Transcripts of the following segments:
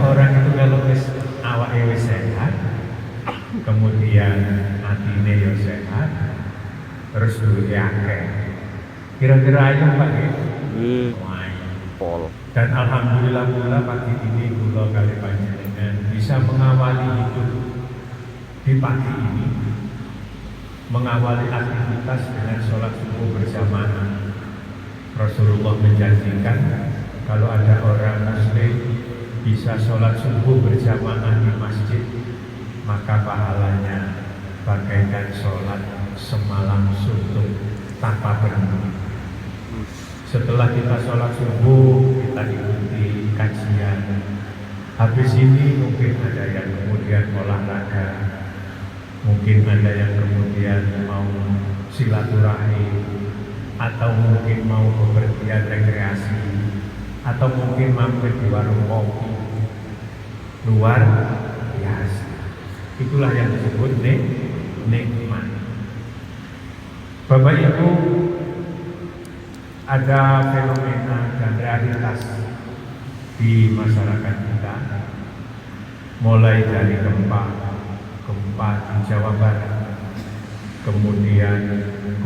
seseorang itu kalau awake wis sehat, kemudian atine yo sehat, terus duwe akeh. Kira-kira ayo Pak Pol. Dan alhamdulillah pula pagi ini kula kali panjenengan bisa mengawali hidup di pagi ini, mengawali aktivitas dengan sholat subuh berjamaah. Rasulullah menjanjikan kalau ada orang muslim bisa sholat subuh berjamaah di masjid, maka pahalanya bagaikan sholat semalam suntuk tanpa berhenti. Setelah kita sholat subuh, kita ikuti kajian. Habis ini mungkin ada yang kemudian olahraga, mungkin ada yang kemudian mau silaturahmi, atau mungkin mau bepergian rekreasi, atau mungkin mampir di warung kopi. Luar biasa. Itulah yang disebut nikmat. Bapak Ibu, ada fenomena dan realitas di masyarakat kita, mulai dari gempa di Jawa Barat, kemudian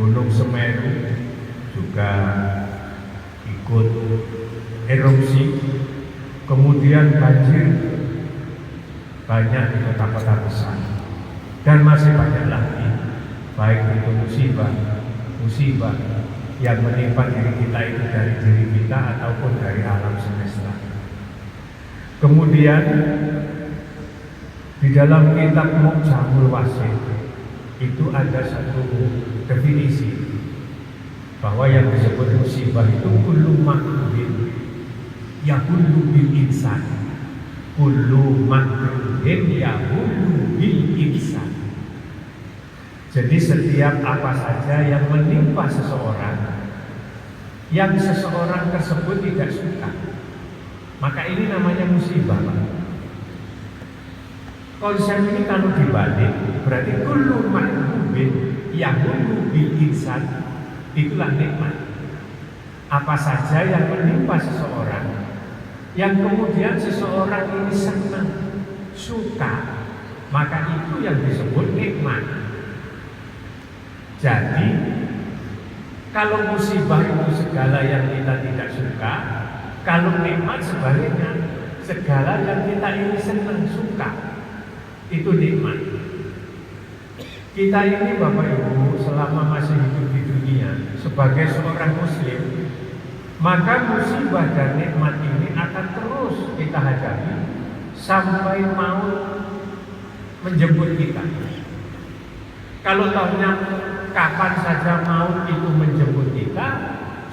Gunung Semeru juga ikut erupsi, kemudian banjir banyak di kota-kota besar, dan masih banyak lagi, baik itu musibah yang menimpa diri kita itu dari diri kita ataupun dari alam semesta. Kemudian di dalam kitab Mu'jamul Wasit itu ada satu definisi bahwa yang disebut musibah itu kullu makrubin yahullu bil insan, kullu makrubin yahullu bil insan. Jadi setiap apa saja yang menimpa seseorang, yang seseorang tersebut tidak suka, maka ini namanya musibah, Pak. Konsep ini kalau dibalik, berarti kullu makrubin yahullu bil insan, itulah nikmat. Apa saja yang menimpa seseorang, yang kemudian seseorang ini senang, suka, maka itu yang disebut nikmat. Jadi kalau musibah itu segala yang kita tidak suka, kalau nikmat sebaliknya, segala yang kita ini senang, suka, itu nikmat. Kita ini Bapak Ibu selama masih hidup di dunia sebagai seorang muslim, maka musibah dan nikmat ini akan terus kita hadapi sampai maut menjemput kita. Kalau tahunya kapan saja maut itu menjemput kita,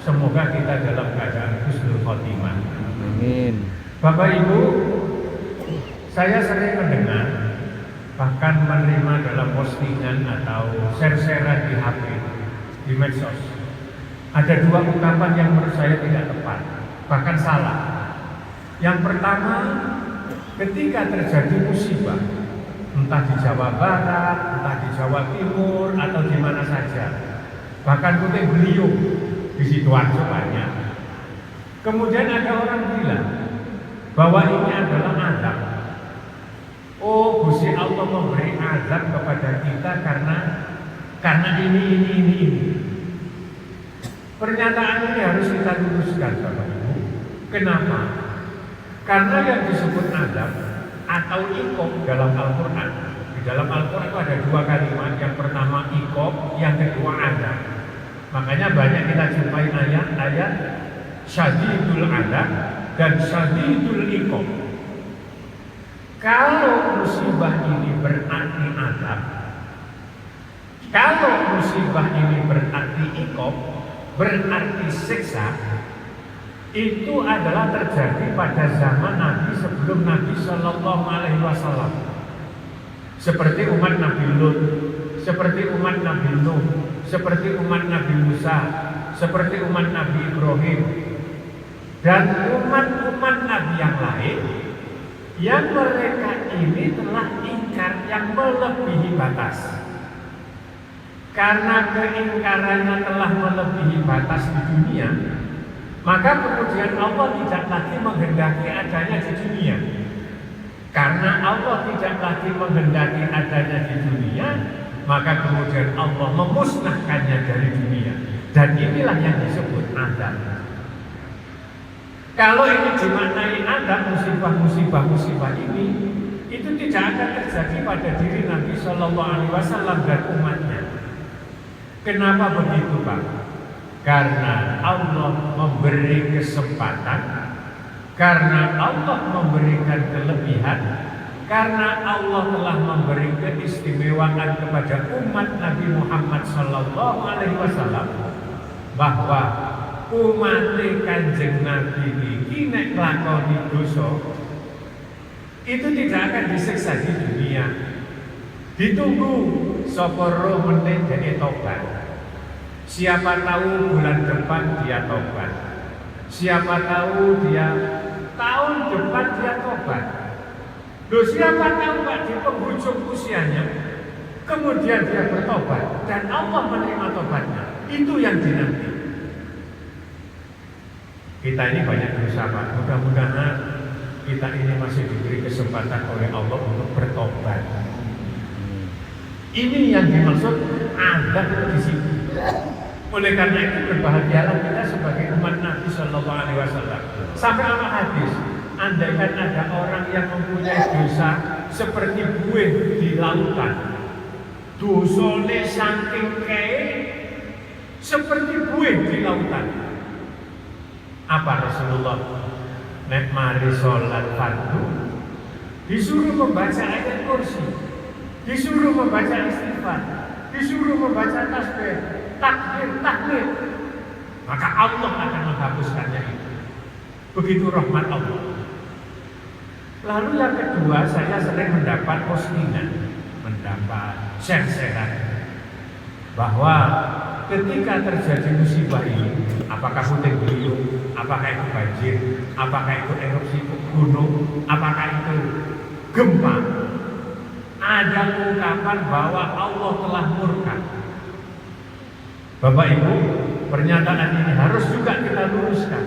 semoga kita dalam keadaan husnul khotimah. Amin. Bapak Ibu, saya sering mendengar, bahkan menerima dalam postingan atau share-sharean di HP, di medsos, ada dua ungkapan yang menurut saya tidak tepat, bahkan salah. Yang pertama, ketika terjadi musibah, entah di Jawa Barat, entah di Jawa Timur, atau di mana saja, bahkan Putih Beliung di Sidoarjo banyak. Kemudian ada orang bilang bahwa ini adalah azab. Oh, Gusti Allah memberi azab kepada kita karena ini. Pernyataan ini harus kita luruskan, Bapak Ibu. Kenapa? Karena yang disebut azab atau iqab dalam Al-Quran, di dalam Al-Quran itu ada dua kalimat, yang pertama iqab, yang kedua azab. Makanya banyak kita jumpai ayat syadidul azab dan syadidul iqab. Kalau musibah ini berarti azab, kalau musibah ini berarti iqab, berarti siksa, itu adalah terjadi pada zaman Nabi sebelum Nabi Shallallahu Alaihi Wasallam, seperti umat Nabi Lut, seperti umat Nabi Nuh, seperti umat Nabi Musa, seperti umat Nabi Ibrahim, dan umat-umat Nabi yang lain, yang mereka ini telah ingkar yang melebihi batas. Karena keingkarannya telah melebihi batas di dunia, maka kemudian Allah tidak lagi menghendaki adanya di dunia. Allah tidak lagi menghendaki adanya di dunia, maka kemudian Allah memusnahkannya dari dunia. Dan inilah yang disebut adab. Kalau ini dimaknai adab, musibah ini itu tidak akan terjadi pada diri Nabi Shallallahu Alaihi Wasallam dan umatnya. Kenapa begitu, Pak? Karena Allah memberi kesempatan, karena Allah memberikan kelebihan, karena Allah telah memberi keistimewaan kepada umat Nabi Muhammad Shallallahu Alaihi Wasallam bahwa umat Kanjeng Nabi ini nek nglakoni dosa itu tidak akan disiksa di dunia. Ditunggu sapa roh meneh dene tobat. Siapa tahu bulan depan dia tobat. Siapa tahu dia tahun depan dia tobat. Loh, siapa tahu Pak di penghujung usianya kemudian dia bertobat dan Allah menerima tobatnya. Itu yang dinanti. Kita ini banyak dosa, Pak. Mudah-mudahan kita ini masih diberi kesempatan oleh Allah untuk bertobat. Ini yang dimaksud ada di sini. Oleh karena itu berbahagialah kita sebagai umat Nabi Shallallahu Alaihi Wasallam. Sampai apa hadis? Andaikan ada orang yang mempunyai dosa seperti buih di lautan, dosane saking kei seperti buih di lautan. Apa Rasulullah? Nek mari sholat fardu disuruh membaca ayat kursi, disuruh membaca istighfar, disuruh membaca tasbih, takbir, maka Allah akan menghapuskannya itu. Begitu rahmat Allah. Lalu yang kedua, saya sering mendapat postingan, mendapat share-sharean bahwa ketika terjadi musibah ini, apakah puting beliung, apakah itu banjir, apakah itu erupsi gunung, apakah itu gempa, ada ungkapan bahwa Allah telah murka. Bapak Ibu, pernyataan ini harus juga kita luruskan.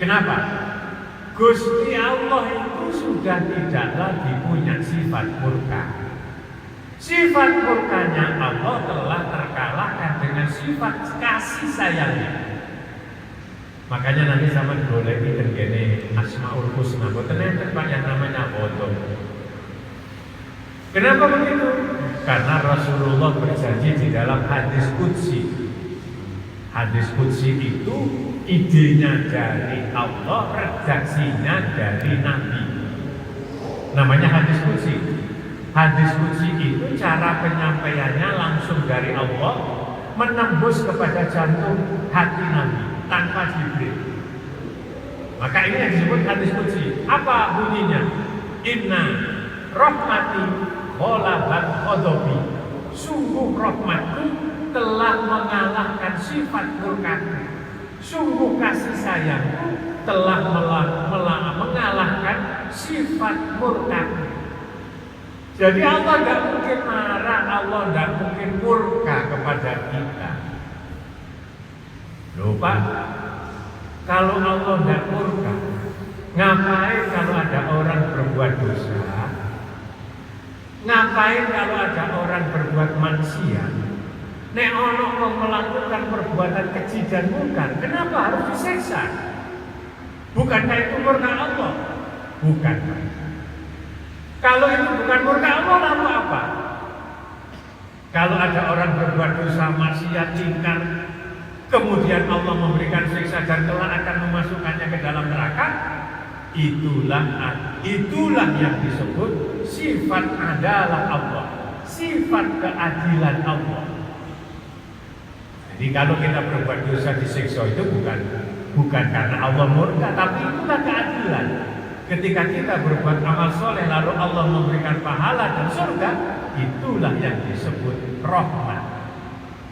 Kenapa? Gusti Allah itu sudah tidak lagi punya sifat murka. Sifat murkanya Allah telah terkalahkan dengan sifat kasih sayangnya. Makanya nanti sama golek iki tengene Asmaul Husna, boten enten Pak yang namanya bodoh. Kenapa begitu? Karena Rasulullah berjanji di dalam hadis qudsi. Hadis qudsi itu idenya dari Allah, redaksinya dari Nabi. Namanya hadis qudsi. Hadis qudsi itu cara penyampaiannya langsung dari Allah menembus kepada jantung hati Nabi tanpa Jibril. Maka ini yang disebut hadis qudsi. Apa bunyinya? Inna rahmati ghalabat ghadabi. Sungguh rahmatku telah mengalahkan sifat murkaku. Sungguh kasih sayangku telah mengalahkan sifat murkaku. Jadi Allah tidak mungkin marah, Allah tidak mungkin murka kepada kita. Loh Pak, kalau Allah tidak murka, ngapain kalau ada orang berbuat dosa? Ngapain kalau ada orang berbuat maksiat? Nek ono melakukan perbuatan keji dan mungkar, kenapa harus disiksa? Bukankah itu murka Allah? Bukan. Kalau itu bukan murka Allah, lalu apa? Kalau ada orang berbuat dosa, maksiat, ingkar, kemudian Allah memberikan siksa dan kelak akan memasukkannya ke dalam neraka, itulah yang disebut sifat adalah Allah, sifat keadilan Allah. Jadi kalau kita berbuat dosa disiksa itu bukan karena Allah murka, tapi itulah keadilan. Ketika kita berbuat amal soleh lalu Allah memberikan pahala dan surga, itulah yang disebut rahmat.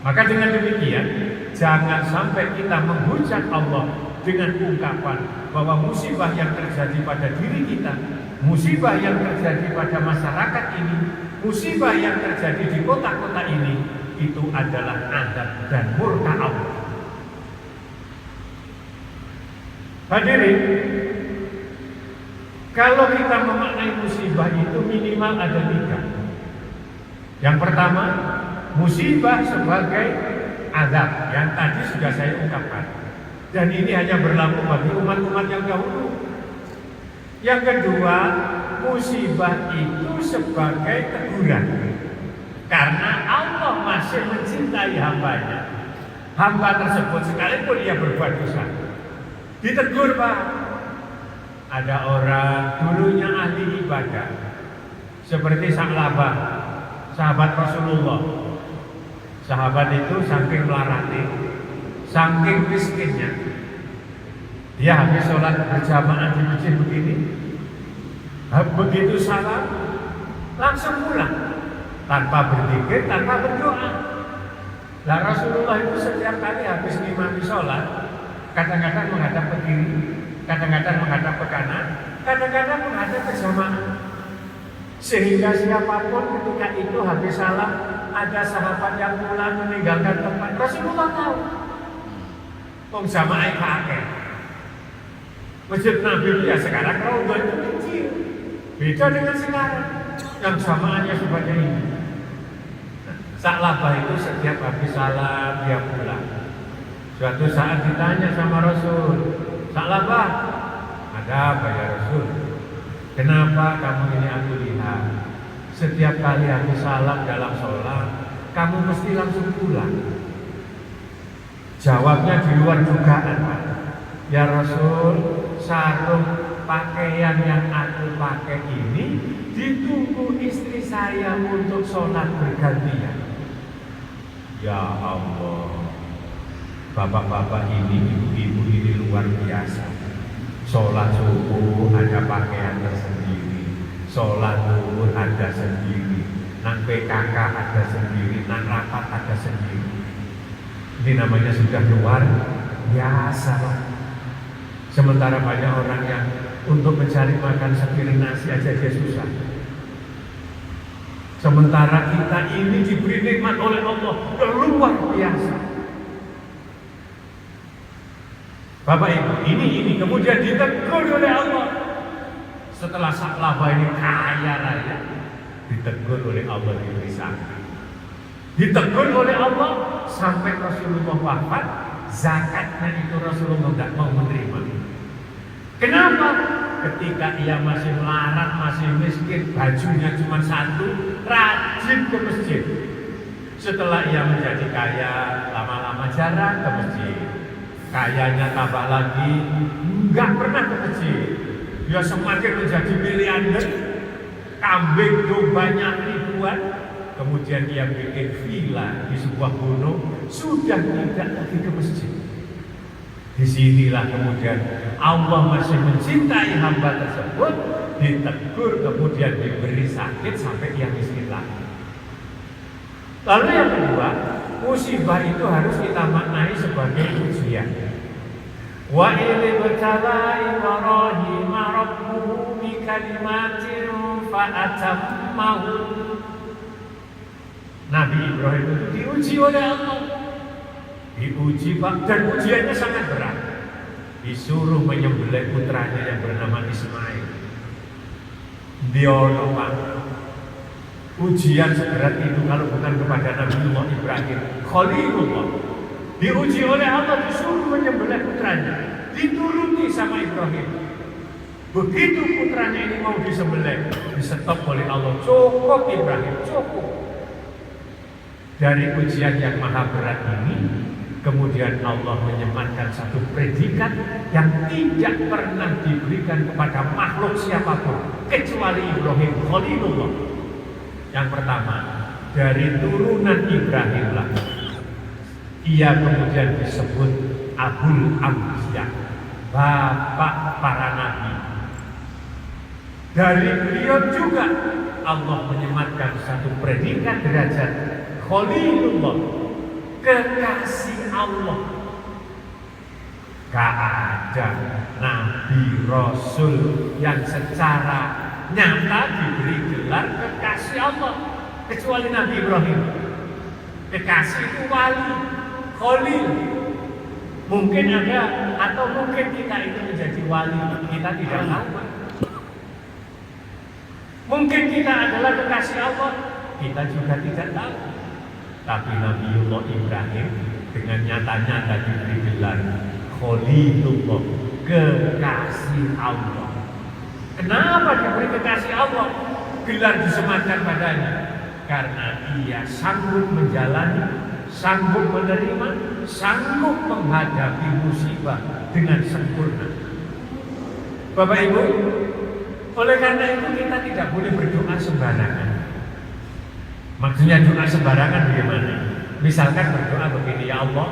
Maka dengan demikian, jangan sampai kita menghujat Allah dengan ungkapan bahwa musibah yang terjadi pada diri kita, musibah yang terjadi pada masyarakat ini, musibah yang terjadi di kota-kota ini, itu adalah adab dan murka Allah. Hadirin, Kalau kita memaknai musibah itu minimal ada 3. Yang pertama, musibah sebagai azab yang tadi sudah saya ungkapkan. Dan ini hanya berlaku bagi umat-umat yang dahulu. Yang kedua, musibah itu sebagai teguran. Karena Allah masih mencintai hambanya. Hamba tersebut sekalipun dia berbuat dosa, ditegur, Pak. Ada orang dulunya ahli ibadah, seperti Sa'labah, sahabat Rasulullah. Sahabat itu saking melarati, saking miskinnya, dia habis sholat berjamaah di masjid begini, begitu salam langsung pulang, tanpa berzikir, tanpa berdoa. Nah, Rasulullah itu setiap kali habis ngimami sholat, kadang-kadang menghadap ke kiri, kadang-kadang menghadap ke kanan, kadang-kadang menghadap ke jamaah. Sehingga siapapun ketika itu habis salam, ada sahabat yang pulang meninggalkan tempat, Rasulullah tahu. Jamaah kakek. Masjid Nabi ya sekarang raudhah itu kecil, beda dengan sekarang yang jamaahnya seperti ini. Sa'labah itu setiap habis salam dia pulang. Suatu saat ditanya sama Rasul, Sa'labah, ada apa ya Rasul? Kenapa kamu ini aku lihat setiap kali habis salam dalam sholat kamu mesti langsung pulang? Jawabnya di luar dugaan, Pak. Ya Rasul, sarung pakaian yang aku pakai ini ditunggu istri saya untuk sholat bergantian. Ya Allah, bapak-bapak ini, ibu-ibu ini luar biasa. Sholat subuh ada pakaian tersendiri, sholat zuhur ada sendiri, nang PKK ada sendiri, nang rapat ada sendiri. Ini namanya sudah luar biasa. Sementara banyak orang yang untuk mencari makan sepiring nasi aja dia susah. Sementara kita ini diberi nikmat oleh Allah yang luar biasa. Bapak Ibu, ini kemudian ditegur oleh Allah. Setelah Sa'labah ini kaya raya, ditegur oleh Allah diberi sakit. Ditegur oleh Allah sampai Rasulullah wafat, zakatnya itu Rasulullah tidak mau menerima. Kenapa? Ketika ia masih melarat, masih miskin, bajunya cuma satu, rajin ke masjid. Setelah ia menjadi kaya, lama-lama jarang ke masjid. Kayanya tambah lagi, nggak pernah ke masjid. Dia semakin menjadi miliarder, kambing dombanya ribuan. Kemudian ia bikin villa di sebuah gunung, sudah tidak lagi ke masjid. Disinilah kemudian Allah masih mencintai hamba tersebut, ditegur kemudian diberi sakit sampai ia miskin lagi. Lalu yang kedua, musibah itu harus kita maknai sebagai ujian. Wa idh ibtala Ibrahim rabbuhu bi kalimatin fa atammahu. Nabi Ibrahim itu diuji oleh Allah. Diuji, Pak, dan ujiannya sangat berat. Disuruh menyembelih putranya yang bernama Ismail. Diono, Pak. Ujian seberat itu kalau bukan kepada Nabiullah Ibrahim Khalilullah. Diuji oleh Allah, disuruh menyembelih putranya. Dituruti sama Ibrahim. Begitu putranya ini mau disembelih, disetop oleh Allah. Cukup Ibrahim, cukup. Dari ujian yang maha berat ini, kemudian Allah menyematkan satu predikat yang tidak pernah diberikan kepada makhluk siapapun kecuali Ibrahim Khalilullah. Yang pertama, dari turunan Ibrahim lah ia kemudian disebut Abul Anbiya, bapak para nabi. Dari beliau juga Allah menyematkan satu predikat derajat Khalilullah, kekasih Allah. Gak ada nabi rasul yang secara nyata diberi gelar kekasih Allah kecuali Nabi Ibrahim. Kekasih itu wali, Khalil. Mungkin ada atau mungkin kita itu menjadi wali, kita tidak tahu. Mungkin kita adalah kekasih Allah, kita juga tidak tahu. Tapi Nabiullah Ibrahim dengan nyata-nyata diberi gelar Khalilullah, kekasih Allah. Kenapa diberi kekasih Allah? Gelar disematkan padanya karena ia sanggup menjalani, sanggup menerima, sanggup menghadapi musibah dengan sempurna. Bapak Ibu, oleh karena itu kita tidak boleh berdoa sembarangan. Maksudnya doa sembarangan bagaimana? Misalkan berdoa begini, ya Allah,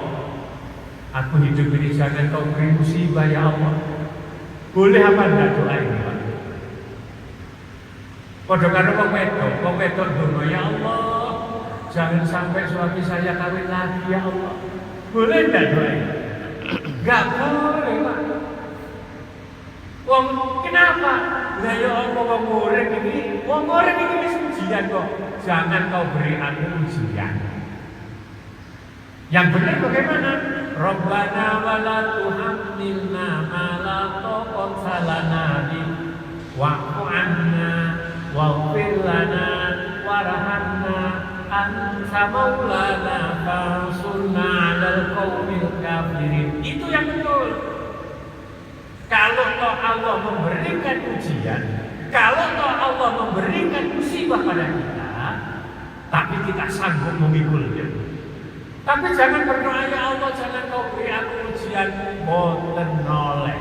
aku hidup ini jangan kau beri musibah ya Allah. Boleh apa enggak doa ini Pak? Padha karo wong wedok donga, ya Allah, jangan sampai suami saya kawin lagi ya Allah. Boleh enggak doa ini? Enggak boleh Pak. Wong kenapa? Lah ya Allah wong urip iki wis ujian kok. Jangan kau beri aku ujian. Yang benar bagaimana? Rabbana wala tuhammilna ma la taqata lana bi wa'fu 'anna waghfir lana warhamna anta maulana fansurna 'alal qaumil kafirin. Itu yang betul. Kalau toh Allah memberikan ujian, kalau toh Allah memberikan musibah pada kita, tapi kita sanggup memikulnya. Tapi jangan berdoa, ya Allah jangan kau beri aku ujian, boten noleh.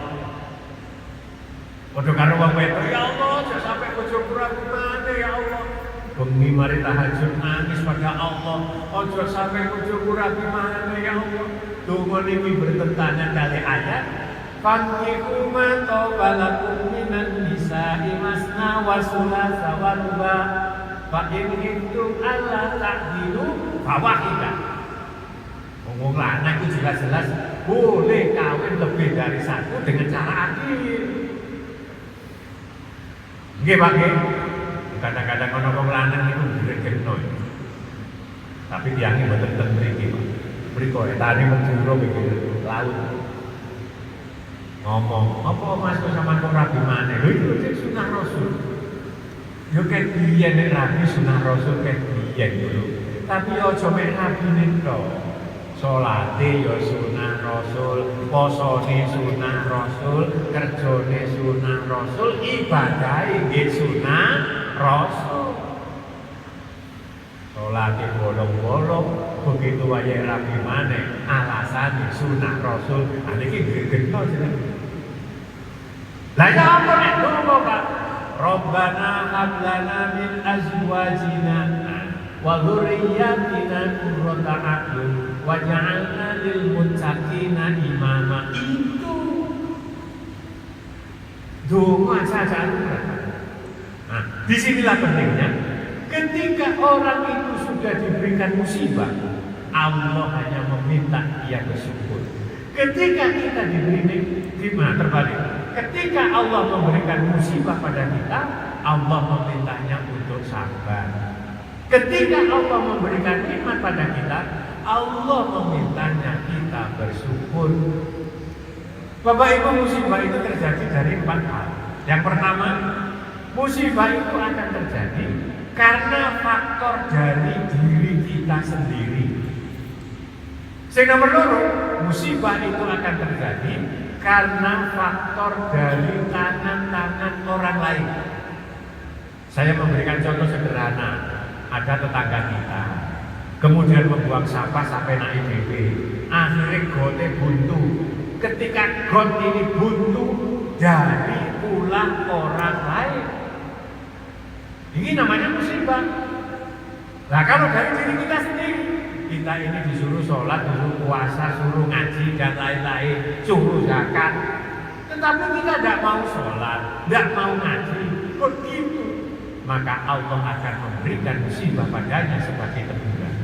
Padha karo wong wedok, ya Allah jangan sampai bojoku ragu mana ya Allah. Bengi mari tahajud nangis pada Allah, ojo sampai bojoku ragu mana ya Allah. Donga niki bertentangan kali ayat Fankihu ma tawalakum minan nisa'i masna wa sulasa wa ruba fa in khiftum alla ta'dilu fawahidah. Ngomong lanang itu jelas-jelas boleh kawin lebih dari satu dengan cara adil. Nggih Pak nggih. Kadang-kadang ana wong lanang itu gregeno. Tapi tiange mboten ten mriki Pak. Mriko etane Madura iki laut. Ngomong, apa Mas kok sampean kok rabi maneh? Lho itu cek sunah Rasul. Yo ket biyen nek rabi sunah Rasul ket biyen dulu. Tapi yo aja mek rabine tok. Salate yo sunah Rasul, posone sunah Rasul, kerjane sunah Rasul, ibadahe nggih sunah Rasul. Salate bolong-bolong, begitu wayahe rabi maneh, alasane sunah Rasul. Niki gegeno jenenge. Lah ya apa nek donga Pak? Rabbana hab lana min azwajina wa dzurriyyatina qurrata a'yun waj'alna lil muttaqina imama. Itu donga saja. Nah, disinilah pentingnya. Ketika orang itu sudah diberikan musibah, Allah hanya meminta dia bersyukur. Ketika kita diberi nikmat terbalik. Ketika Allah memberikan musibah pada kita, Allah memintanya untuk sabar. Ketika Allah memberikan nikmat pada kita, Allah memintanya kita bersyukur. Bapak Ibu, musibah itu terjadi dari 4 hal. Yang pertama, musibah itu akan terjadi karena faktor dari diri kita sendiri. Yang nomor 2, musibah itu akan terjadi karena faktor dari tangan-tangan orang lain. Saya memberikan contoh sederhana. Ada tetangga kita, kemudian membuang sampah sampai naik DP. Akhirnya gotnya buntu. Ketika got ini buntu dari ulah orang lain, ini namanya musibah. Nah kalau dari diri kita sendiri, kita ini disuruh sholat, disuruh puasa, suruh ngaji dan lain-lain, suruh zakat, tetapi kita tidak mau sholat, tidak mau ngaji, begitu, maka Allah akan memberikan musibah padanya sebagai teguran.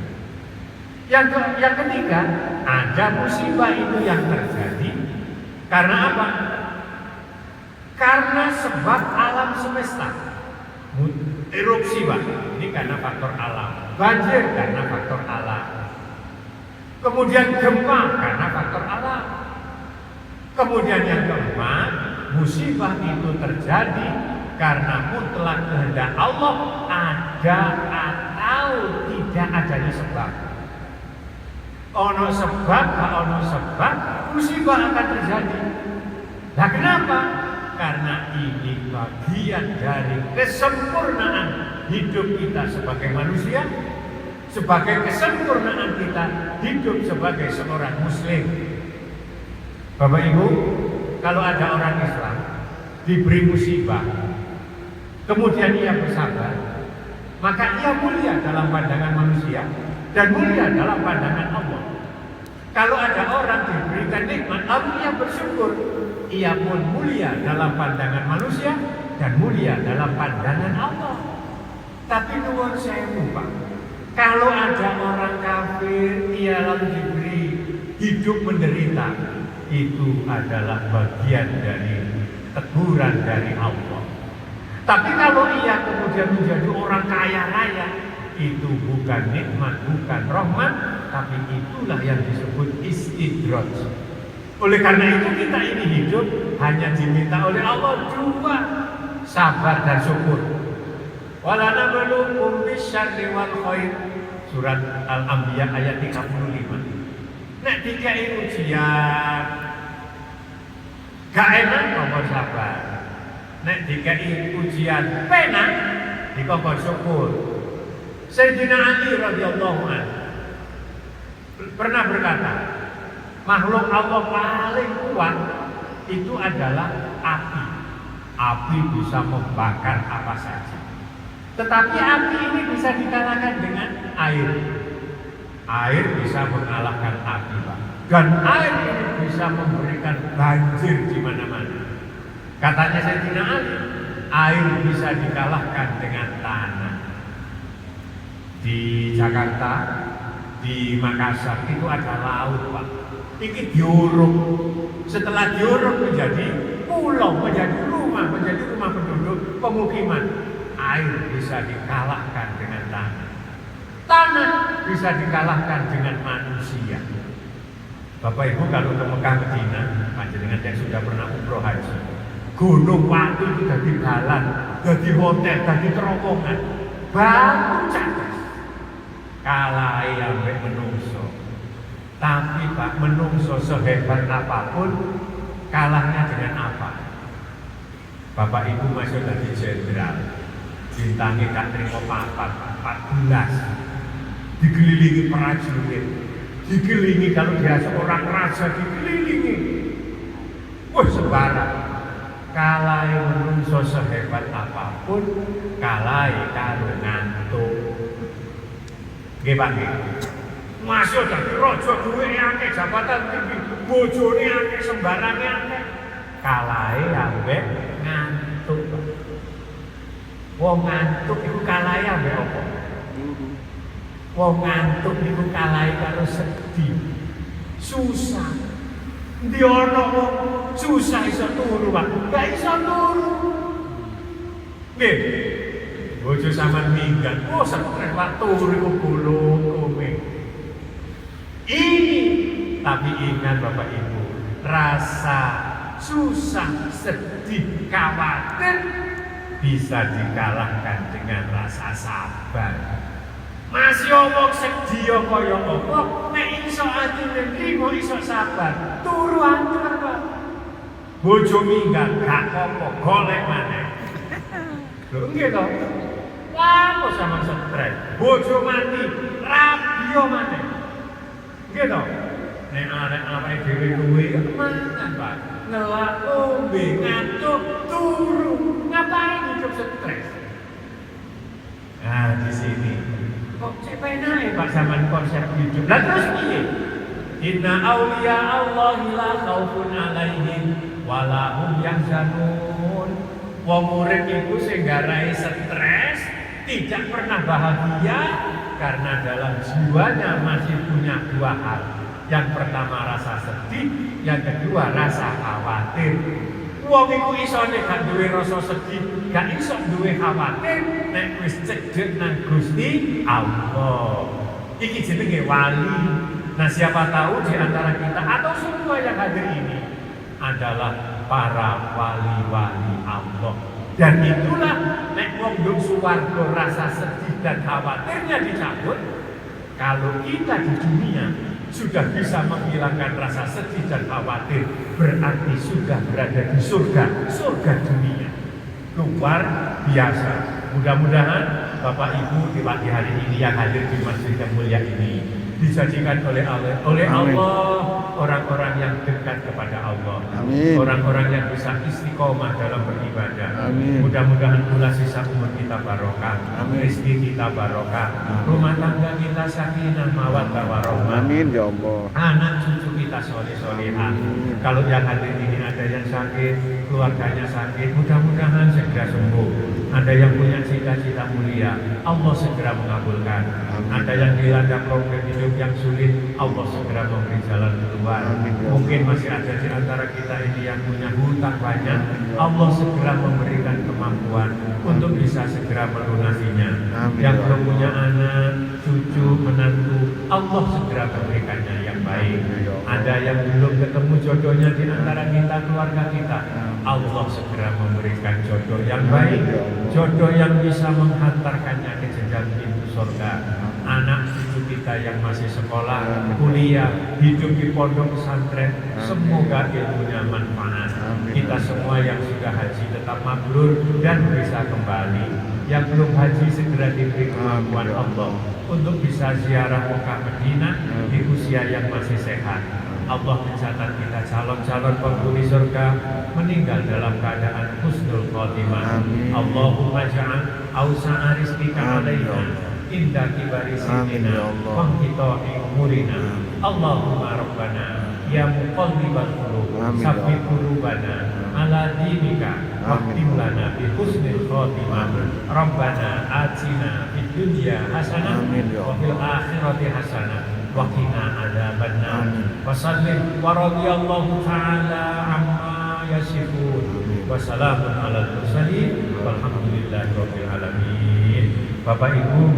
Yang ketiga, ada musibah itu yang terjadi karena apa? Karena sebab alam semesta. Erupsi Pak, ini karena faktor alam. Banjir karena faktor alam. Kemudian gempa karena faktor alam. Kemudian yang keempat, musibah itu terjadi karena mutlak kehendak Allah ada atau tidak adanya sebab. Ono sebab, ono sebab, musibah akan terjadi. Nah kenapa? Karena ini bagian dari kesempurnaan hidup kita sebagai manusia, sebagai kesempurnaan kita hidup sebagai seorang muslim. Bapak Ibu, kalau ada orang Islam diberi musibah, kemudian ia bersabar, maka ia mulia dalam pandangan manusia dan mulia dalam pandangan Allah. Kalau ada orang diberikan nikmat, lalu ia bersyukur, ia pun mulia dalam pandangan manusia dan mulia dalam pandangan Allah. Tapi nuwun sewu Pak, kalau ada orang kafir, ia lalu diberi hidup menderita, itu adalah bagian dari teguran dari Allah. Tapi kalau ia kemudian menjadi orang kaya raya, itu bukan nikmat, bukan rahmat, tapi itulah yang disebut istidraj. Oleh karena itu kita ini hidup hanya diminta oleh Allah dua, sabar dan syukur. Wala nabluukum bisyarri wal khair. Surat Al-Anbiya ayat 35. Nek dikai ujian gak enak kok sabar. Nek dikai ujian penak dikongkon syukur. Sayyidina Ali radhiyallahu anhu pernah berkata, makhluk Allah paling kuat itu adalah api. Api bisa membakar apa saja. Tetapi api ini bisa dikalahkan dengan air. Air bisa mengalahkan api, Pak. Dan air ini bisa memberikan banjir di mana-mana. Katanya Sayyidina Ali, air bisa dikalahkan dengan tanah. Di Jakarta, di Makassar itu ada laut, Pak. Ini diuruk. Setelah diuruk menjadi pulau, menjadi rumah penduduk, pemukiman. Air bisa dikalahkan dengan tanah. Tanah bisa dikalahkan dengan manusia. Bapak Ibu kalau ke Mekah Medina, panjenengan yang sudah pernah umroh haji, gunung waktu itu jadi jalan, jadi hotel, jadi terowongan, batu cadas. Kalai ambek menungso. Tapi Pak, menungso sehebat apapun kalahnya dengan apa? Bapak Ibu masuk jadi jenderal, bintangnya gak terima 14, dikelilingi prajurit, dikelilingi kalau dia seorang raja dikelilingi. Wah sembarang. Kalai menungso sehebat apapun, kalai karo ngantuk. Nggih Pak nggih. Masuk dadi raja duwe akeh jabatan tinggi, bojone akeh sembarange akeh. Kalahe ambek ngantuk. Wong ngantuk iku kalahe ambek apa? Wong ngantuk iku kalahe karo sedih. Susah. Ndi ana wong susah iso turu, Pak. Gak iso turu. Nggih. Bojo sampean minggat, oh stres waktu iku bolong-bolong. Ini tapi ingat Bapak Ibu, rasa susah, sedih, khawatir bisa dikalahkan dengan rasa sabar. Masih omong sedih kaya apa, nek iso atine nrimo iso sabar, turu atur Pak. Bojo minggat gak apa-apa, golek maneh. Lho nggih to? Apa sama stres? Bojo mati, radio maneh. Nggih to? Nek arek dhewe luwe mangan, Pak. Ngelak ombe, ngantuk, turu. Ngapain hidup stres? Nah, di sini kok cepenake Pak zaman konsep hidup. Lah terus piye? Inna auliya Allahi la khaufun alaihim wa la hum yahzanun. Wong murid itu sing garai stres, tidak pernah bahagia karena dalam jiwanya masih punya dua hal. Yang pertama rasa sedih, yang kedua rasa khawatir. Wong iku isone gak duwe rasa sedih, gak iso duwe khawatir nek wis cedhek nang Gusti Allah. Iki jenenge wali. Nah, siapa tahu di antara kita atau semua yang hadir ini adalah para wali-wali Allah Dan itulah nek wong nduk suwarga rasa sedih dan khawatirnya dicabut. Kalau kita di dunia sudah bisa menghilangkan rasa sedih dan khawatir, berarti sudah berada di surga, surga dunia. Luar biasa. Mudah-mudahan Bapak Ibu di pagi hari ini yang hadir di masjid yang mulia ini dijadikan oleh Allah orang-orang yang dekat kepada Allah, orang-orang yang bisa istiqomah dalam beribadah. Mudah-mudahan pula sisa umur kita barokah, rezeki kita barokah, rumah tangga kita sakinah mawaddah warahmah. Amin ya Allah. Anak cucu kita soleh-solehah. Kalau yang hadir ini ada yang sakit, keluarganya sakit, mudah-mudahan segera sembuh. Ada yang punya cita-cita mulia, Allah segera mengabulkan. Ada yang dilanda problem hidup yang sulit, Allah segera memberi jalan keluar. Mungkin masih ada di antara kita ini yang punya hutang banyak, Allah segera memberikan kemampuan untuk bisa segera melunasinya. Yang belum punya anak, cucu, menantu, Allah segera memberikannya yang baik. Ada yang belum ketemu jodohnya di antara kita, keluarga kita, Allah segera memberikan jodoh yang baik, jodoh yang bisa menghantarkannya ke jenjang pintu surga. Anak cucu kita yang masih sekolah, kuliah, hidup di pondok pesantren, semoga ilmunya manfaat. Kita semua yang sudah haji tetap mabrur dan bisa kembali. Yang belum haji segera diberi kemampuan Allah untuk bisa ziarah Mekah Madinah di usia yang masih sehat. Allah mencatat kita calon-calon penghuni surga meninggal dalam keadaan husnul khotimah. Allahumma ja'al awsa'a rizqika alaina inda kibari sinina wa qita'i umurina. Allahumma rabbana ya muqallibal qulub sabbit qulubana ala dinika waqtim lana bi husnil khotimah. Rabbana atina fid dunya hasanah wa fil akhirati hasanah wa qina adzabannar. Wa sallim wa radhiyallahu ta'ala amma yasifun. Wa salamun alal mursalin walhamdulillahi rabbil alamin. Bapak Ibu